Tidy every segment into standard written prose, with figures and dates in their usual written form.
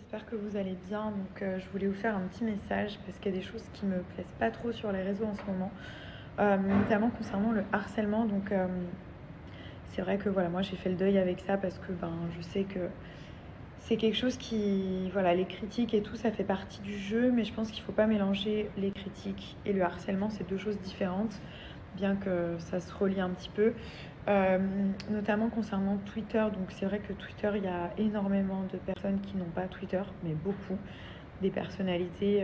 j'espère que vous allez bien. Donc, je voulais vous faire un petit message parce qu'il y a des choses qui me plaisent pas trop sur les réseaux en ce moment, notamment concernant le harcèlement. Donc, c'est vrai que voilà, moi j'ai fait le deuil avec ça parce que je sais que c'est quelque chose qui, voilà, les critiques et tout, ça fait partie du jeu, mais je pense qu'il faut pas mélanger les critiques et le harcèlement, c'est deux choses différentes, bien que ça se relie un petit peu. Euh, Notamment concernant Twitter. Donc c'est vrai que Twitter, il y a énormément de personnes qui n'ont pas Twitter, mais beaucoup, des personnalités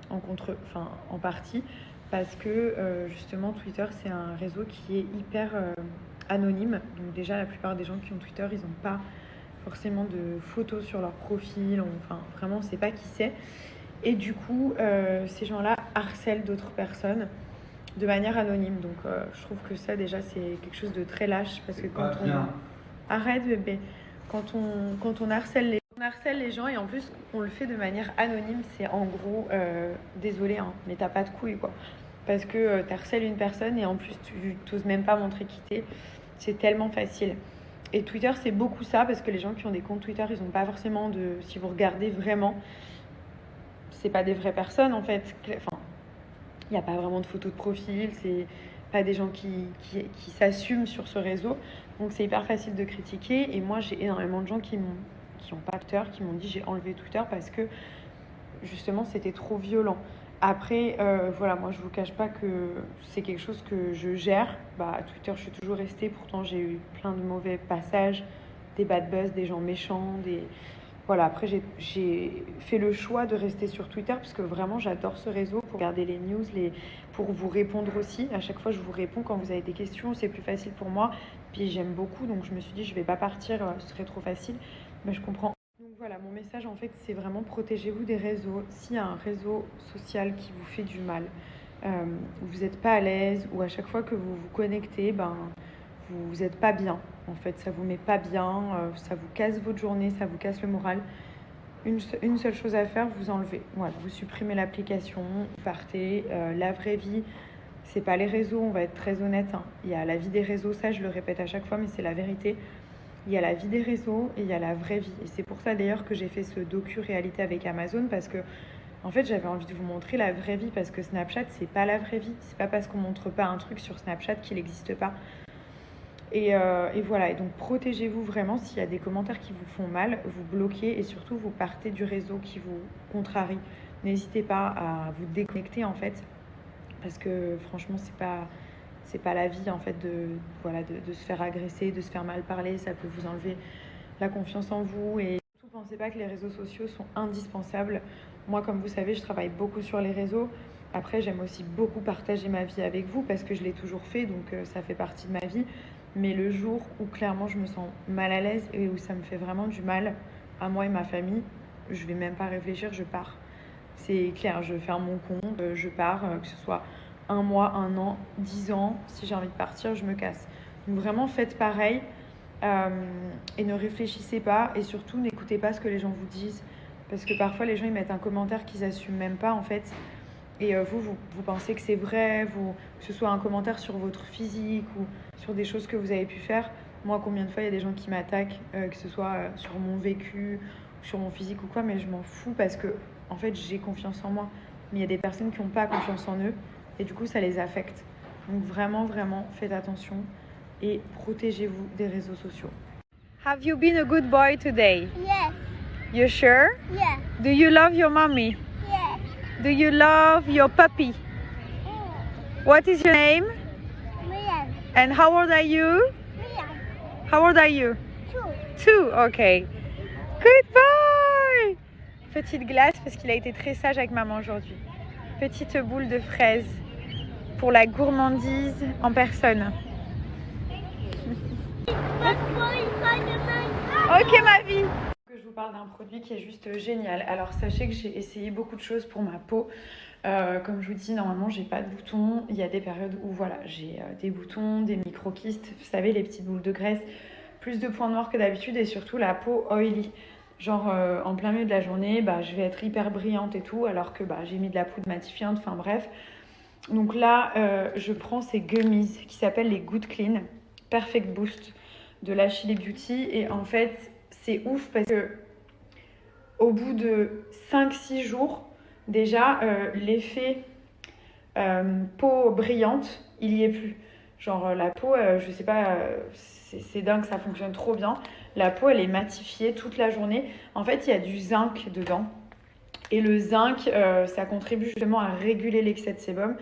en partie, parce que justement Twitter, c'est un réseau qui est hyper anonyme. Donc déjà, la plupart des gens qui ont Twitter, ils n'ont pas forcément de photos sur leur profil, enfin vraiment on ne sait pas qui c'est. Et du coup, ces gens-là harcèlent d'autres personnes de manière anonyme. Donc je trouve que ça déjà c'est quelque chose de très lâche parce que quand on arrête bébé, quand on harcèle les gens et en plus on le fait de manière anonyme, c'est en gros désolé hein, mais t'as pas de couilles quoi. Parce que tu harcèles une personne et en plus tu t'oses même pas montrer qui t'es. C'est tellement facile. Et Twitter, c'est beaucoup ça, parce que les gens qui ont des comptes Twitter, ils n'ont pas forcément de. Si vous regardez vraiment, c'est pas des vraies personnes en fait. Enfin, il n'y a pas vraiment de photos de profil, c'est pas des gens qui s'assument sur ce réseau. Donc c'est hyper facile de critiquer. Et moi, j'ai énormément de gens qui ont pas Twitter, qui m'ont dit j'ai enlevé Twitter parce que justement c'était trop violent. Après, voilà, moi je vous cache pas que c'est quelque chose que je gère. Twitter, je suis toujours restée, pourtant j'ai eu plein de mauvais passages, des bad buzz, des gens méchants, des. Voilà, après j'ai fait le choix de rester sur Twitter parce que vraiment j'adore ce réseau pour regarder les news, pour vous répondre aussi. À chaque fois je vous réponds quand vous avez des questions, c'est plus facile pour moi. Puis j'aime beaucoup, donc je me suis dit je vais pas partir, ce serait trop facile. Mais je comprends. Donc voilà, mon message en fait c'est vraiment protégez-vous des réseaux. S'il y a un réseau social qui vous fait du mal, où vous n'êtes pas à l'aise, ou à chaque fois que vous vous connectez, vous n'êtes pas bien. En fait, ça vous met pas bien, ça vous casse votre journée, ça vous casse le moral. Une seule chose à faire, vous enlevez. Voilà, vous supprimez l'application, vous partez. La vraie vie, c'est pas les réseaux, on va être très honnête. Hein. Il y a la vie des réseaux, ça je le répète à chaque fois, mais c'est la vérité. Il y a la vie des réseaux et il y a la vraie vie. Et c'est pour ça d'ailleurs que j'ai fait ce docu-réalité avec Amazon, parce que en fait j'avais envie de vous montrer la vraie vie, parce que Snapchat c'est pas la vraie vie. C'est pas parce qu'on montre pas un truc sur Snapchat qu'il n'existe pas. Et voilà, et donc protégez-vous vraiment. S'il y a des commentaires qui vous font mal, vous bloquez et surtout vous partez du réseau qui vous contrarie. N'hésitez pas à vous déconnecter en fait, parce que franchement c'est pas la vie en fait de se faire agresser, de se faire mal parler. Ça peut vous enlever la confiance en vous. Et surtout pensez pas que les réseaux sociaux sont indispensables. Moi, comme vous savez, je travaille beaucoup sur les réseaux. Après, j'aime aussi beaucoup partager ma vie avec vous parce que je l'ai toujours fait, donc ça fait partie de ma vie. Mais le jour où clairement je me sens mal à l'aise et où ça me fait vraiment du mal à moi et ma famille, je vais même pas réfléchir, je pars. C'est clair, je ferme mon compte, je pars, que ce soit un mois, un an, 10 ans. Si j'ai envie de partir, je me casse. Donc vraiment, faites pareil euh, et ne réfléchissez pas et surtout n'écoutez pas ce que les gens vous disent parce que parfois les gens ils mettent un commentaire qu'ils n'assument même pas en fait. Et vous pensez que c'est vrai, que ce soit un commentaire sur votre physique ou sur des choses que vous avez pu faire. Moi, combien de fois il y a des gens qui m'attaquent, que ce soit sur mon vécu, sur mon physique ou quoi, mais je m'en fous parce que, en fait, j'ai confiance en moi. Mais il y a des personnes qui n'ont pas confiance en eux et du coup, ça les affecte. Donc vraiment, vraiment, faites attention et protégez-vous des réseaux sociaux. Have you been a good boy today? Yes. You sure? Yeah. Do you love your mommy? Yes. Do you love your puppy? What is your name? Mian. And how old are you? Mian. How old are you? 2. 2, okay. Good boy! Petite glace parce qu'il a été très sage avec maman aujourd'hui. Petite boule de fraise pour la gourmandise en personne. Ok ma vie! Je vous parle d'un produit qui est juste génial. Alors sachez que j'ai essayé beaucoup de choses pour ma peau. Comme je vous dis, normalement j'ai pas de boutons. Il y a des périodes où voilà, j'ai des boutons, des micro-kystes, vous savez, les petites boules de graisse, plus de points noirs que d'habitude et surtout la peau oily. Genre en plein milieu de la journée, je vais être hyper brillante et tout, alors que j'ai mis de la poudre matifiante, enfin bref. Donc là, je prends ces gummies qui s'appellent les Good Clean Perfect Boost de Lash Beauty. Et en fait, c'est ouf parce que au bout de 5-6 jours, déjà, l'effet peau brillante, il y est plus. Genre la peau, je sais pas, c'est dingue, ça fonctionne trop bien. La peau, elle est matifiée toute la journée. En fait, il y a du zinc dedans. Et le zinc, ça contribue justement à réguler l'excès de sébum.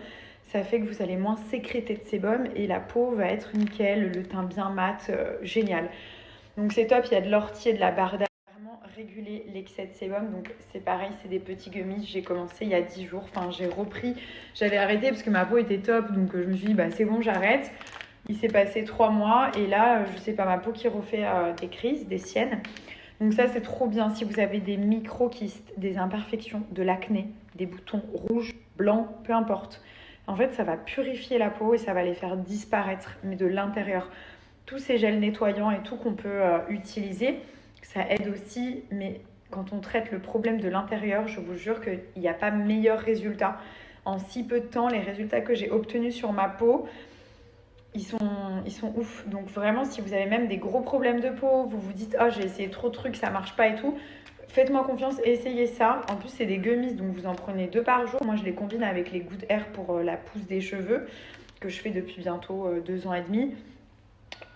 Ça fait que vous allez moins sécréter de sébum et la peau va être nickel, le teint bien mat, génial. Donc c'est top, il y a de l'ortie et de la barda. Vraiment réguler l'excès de sébum. Donc c'est pareil, c'est des petits gummies. J'ai commencé il y a 10 jours. Enfin, j'ai repris. J'avais arrêté parce que ma peau était top. Donc je me suis dit, bah c'est bon, j'arrête. Il s'est passé 3 mois et là, je sais pas, ma peau qui refait des crises, des siennes. Donc ça, c'est trop bien si vous avez des micro-kystes, des imperfections, de l'acné, des boutons rouges, blancs, peu importe. En fait, ça va purifier la peau et ça va les faire disparaître, mais de l'intérieur. Tous ces gels nettoyants et tout qu'on peut utiliser, ça aide aussi, mais quand on traite le problème de l'intérieur, je vous jure qu'il n'y a pas meilleur résultat. En si peu de temps, les résultats que j'ai obtenus sur ma peau, ils sont ouf. Donc vraiment, si vous avez même des gros problèmes de peau, vous vous dites « Oh, j'ai essayé trop de trucs, ça marche pas et tout », faites-moi confiance, essayez ça. En plus, c'est des gummies, donc vous en prenez 2 par jour. Moi, je les combine avec les Good Hair pour la pousse des cheveux, que je fais depuis bientôt 2 ans et demi.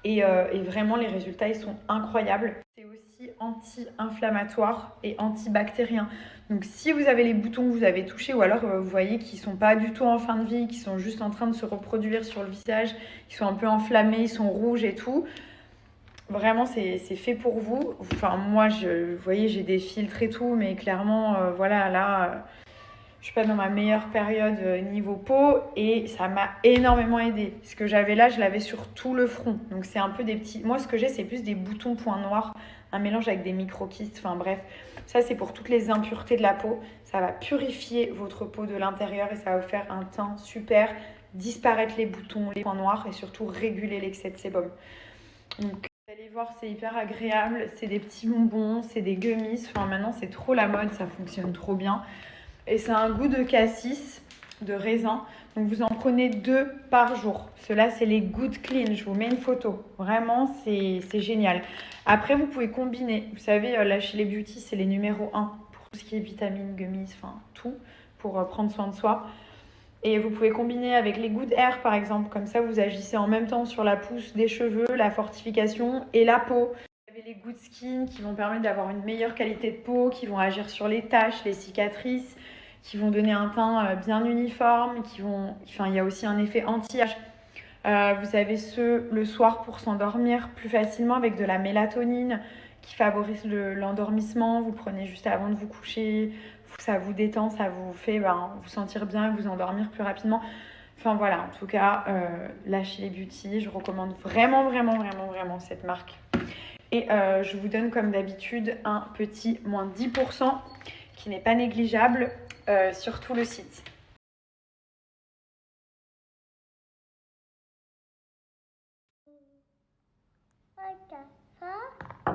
Et vraiment, les résultats, ils sont incroyables. C'est aussi anti-inflammatoire et antibactérien. Donc, si vous avez les boutons que vous avez touchés, ou alors vous voyez qu'ils ne sont pas du tout en fin de vie, qu'ils sont juste en train de se reproduire sur le visage, qu'ils sont un peu enflammés, ils sont rouges et tout, vraiment, c'est fait pour vous. Enfin, moi, vous voyez, j'ai des filtres et tout, mais clairement, voilà, là... je suis pas dans ma meilleure période niveau peau et ça m'a énormément aidé. Ce que j'avais là, je l'avais sur tout le front. Donc c'est un peu des petits... Moi, ce que j'ai, c'est plus des boutons points noirs, un mélange avec des micro-kystes. Enfin bref, ça c'est pour toutes les impuretés de la peau. Ça va purifier votre peau de l'intérieur et ça va vous faire un teint super, disparaître les boutons, les points noirs et surtout réguler l'excès de sébum. Donc vous allez voir, c'est hyper agréable. C'est des petits bonbons, c'est des gummies. Enfin maintenant, c'est trop la mode, ça fonctionne trop bien. Et c'est un goût de cassis, de raisin. Donc vous en prenez 2 par jour. Ceux-là, c'est les Good Clean. Je vous mets une photo. Vraiment, c'est génial. Après, vous pouvez combiner. Vous savez, là, chez les beauty, c'est les numéros 1 pour tout ce qui est vitamines, gummies, enfin tout, pour prendre soin de soi. Et vous pouvez combiner avec les Good Hair, par exemple. Comme ça, vous agissez en même temps sur la pousse des cheveux, la fortification et la peau. Vous avez les Good Skin qui vont permettre d'avoir une meilleure qualité de peau, qui vont agir sur les taches, les cicatrices, qui vont donner un teint bien uniforme, il y a aussi un effet anti-âge. Vous avez ceux le soir pour s'endormir plus facilement avec de la mélatonine qui favorise l'endormissement. Vous prenez juste avant de vous coucher, ça vous détend, ça vous fait vous sentir bien et vous endormir plus rapidement. Enfin voilà, en tout cas, là chez les Beauty, je recommande vraiment cette marque. Et je vous donne comme d'habitude un petit moins 10% qui n'est pas négligeable sur tout le site.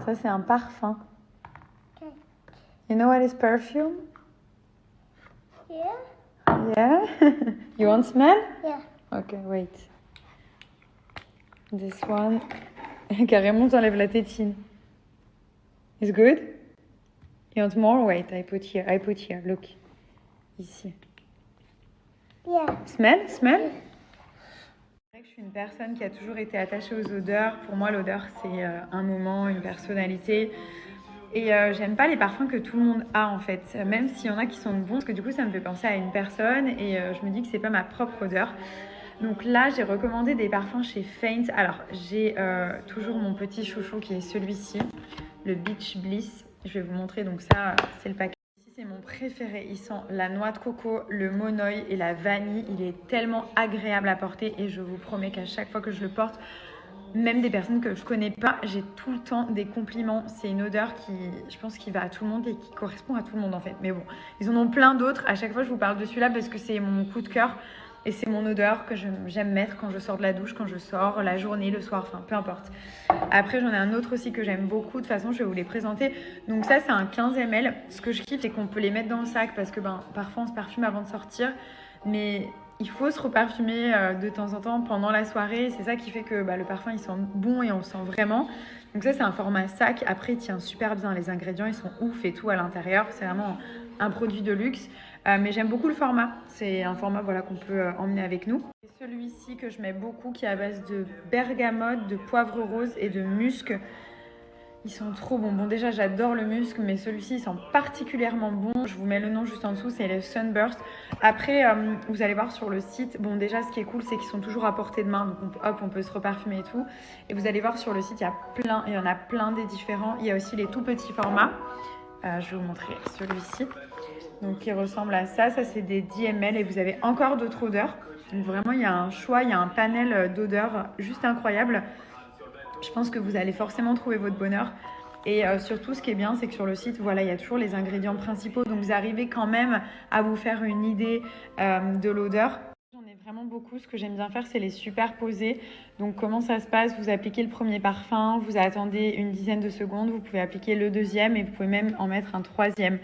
Ça, c'est un parfum. You know what is perfume? Yeah. Yeah? You want smell? Yeah. Okay, wait. This one. Carrément, t'enlèves la tétine. It's good? You want more? Wait, I put here. Look. Ici. Yeah. Smell? Smell? C'est vrai que je suis une personne qui a toujours été attachée aux odeurs. Pour moi, l'odeur, c'est un moment, une personnalité. Et j'aime pas les parfums que tout le monde a, en fait. Même s'il y en a qui sont bons, parce que du coup, ça me fait penser à une personne. Et je me dis que c'est pas ma propre odeur. Donc là, j'ai recommandé des parfums chez Feint. Alors, j'ai toujours mon petit chouchou qui est celui-ci, le Beach Bliss. Je vais vous montrer. Donc ça, c'est le paquet. C'est mon préféré, il sent la noix de coco, le monoeil et la vanille. Il est tellement agréable à porter et je vous promets qu'à chaque fois que je le porte, même des personnes que je connais pas, j'ai tout le temps des compliments. C'est une odeur qui, je pense, qui va à tout le monde et qui correspond à tout le monde en fait. Mais bon, ils en ont plein d'autres. À chaque fois, je vous parle de celui-là parce que c'est mon coup de cœur et c'est mon odeur que j'aime mettre quand je sors de la douche, quand je sors, la journée, le soir, enfin peu importe. Après, j'en ai un autre aussi que j'aime beaucoup. De toute façon, je vais vous les présenter. Donc ça, c'est un 15 ml. Ce que je kiffe, c'est qu'on peut les mettre dans le sac parce que parfois, on se parfume avant de sortir. Mais il faut se reparfumer de temps en temps pendant la soirée. C'est ça qui fait que le parfum il sent bon et on le sent vraiment. Donc ça c'est un format sac. Après il tient super bien. Les ingrédients ils sont ouf et tout à l'intérieur. C'est vraiment un produit de luxe. Mais j'aime beaucoup le format. C'est un format qu'on peut emmener avec nous. Et celui-ci que je mets beaucoup qui est à base de bergamote, de poivre rose et de musc. Ils sont trop bons. Bon, déjà, j'adore le musc, mais celui-ci, il sent particulièrement bon. Je vous mets le nom juste en dessous, c'est le Sunburst. Après, vous allez voir sur le site. Bon, déjà, ce qui est cool, c'est qu'ils sont toujours à portée de main. Donc, on peut se reparfumer et tout. Et vous allez voir sur le site, il y en a plein des différents. Il y a aussi les tout petits formats. Je vais vous montrer celui-ci. Donc, il ressemble à ça. Ça, c'est des 10 ml et vous avez encore d'autres odeurs. Donc, vraiment, il y a un choix, il y a un panel d'odeurs juste incroyable. Je pense que vous allez forcément trouver votre bonheur. Et surtout, ce qui est bien, c'est que sur le site, il y a toujours les ingrédients principaux. Donc, vous arrivez quand même à vous faire une idée de l'odeur. J'en ai vraiment beaucoup. Ce que j'aime bien faire, c'est les superposer. Donc, comment ça se passe? Vous appliquez le premier parfum, vous attendez une dizaine de secondes, vous pouvez appliquer le deuxième et vous pouvez même en mettre un troisième.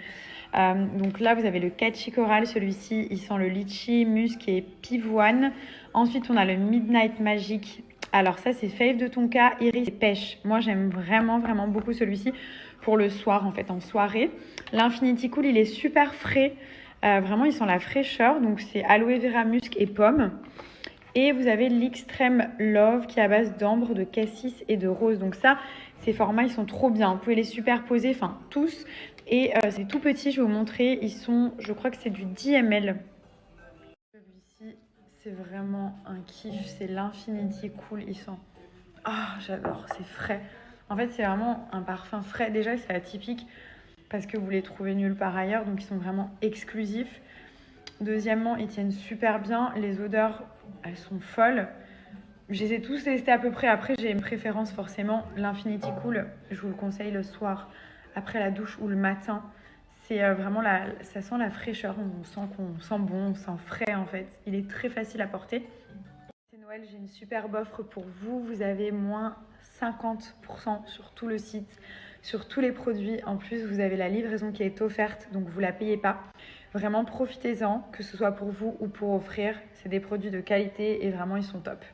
Donc là, vous avez le Catchy Coral. Celui-ci, il sent le litchi, musc et pivoine. Ensuite, on a le Midnight Magic. Alors ça, c'est fave de tonka, iris et pêche. Moi, j'aime vraiment, vraiment beaucoup celui-ci pour le soir, en fait, en soirée. L'Infinity Cool, il est super frais. Vraiment, il sent la fraîcheur. Donc, c'est aloe vera, musc et pomme. Et vous avez l'Extreme Love qui est à base d'ambre, de cassis et de rose. Donc ça, ces formats, ils sont trop bien. Vous pouvez les superposer, enfin tous. Et c'est tout petit, je vais vous montrer. Ils sont, je crois que c'est du 10 ml. Celui-ci, c'est vraiment un kiff. C'est l'Infinity Cool. Il sent... Ah, j'adore, c'est frais. En fait, c'est vraiment un parfum frais. Déjà, c'est atypique parce que vous les trouvez nulle part ailleurs. Donc, ils sont vraiment exclusifs. Deuxièmement, ils tiennent super bien. Les odeurs, elles sont folles. Je les ai tous testés à peu près. Après, j'ai une préférence forcément. L'Infinity Cool, je vous le conseille le soir, après la douche ou le matin. C'est vraiment ça sent la fraîcheur. On sent bon, on sent frais en fait. Il est très facile à porter. C'est Noël, j'ai une superbe offre pour vous. Vous avez moins 50% sur tout le site, sur tous les produits. En plus, vous avez la livraison qui est offerte, donc vous ne la payez pas. Vraiment, profitez-en, que ce soit pour vous ou pour offrir. C'est des produits de qualité et vraiment, ils sont top.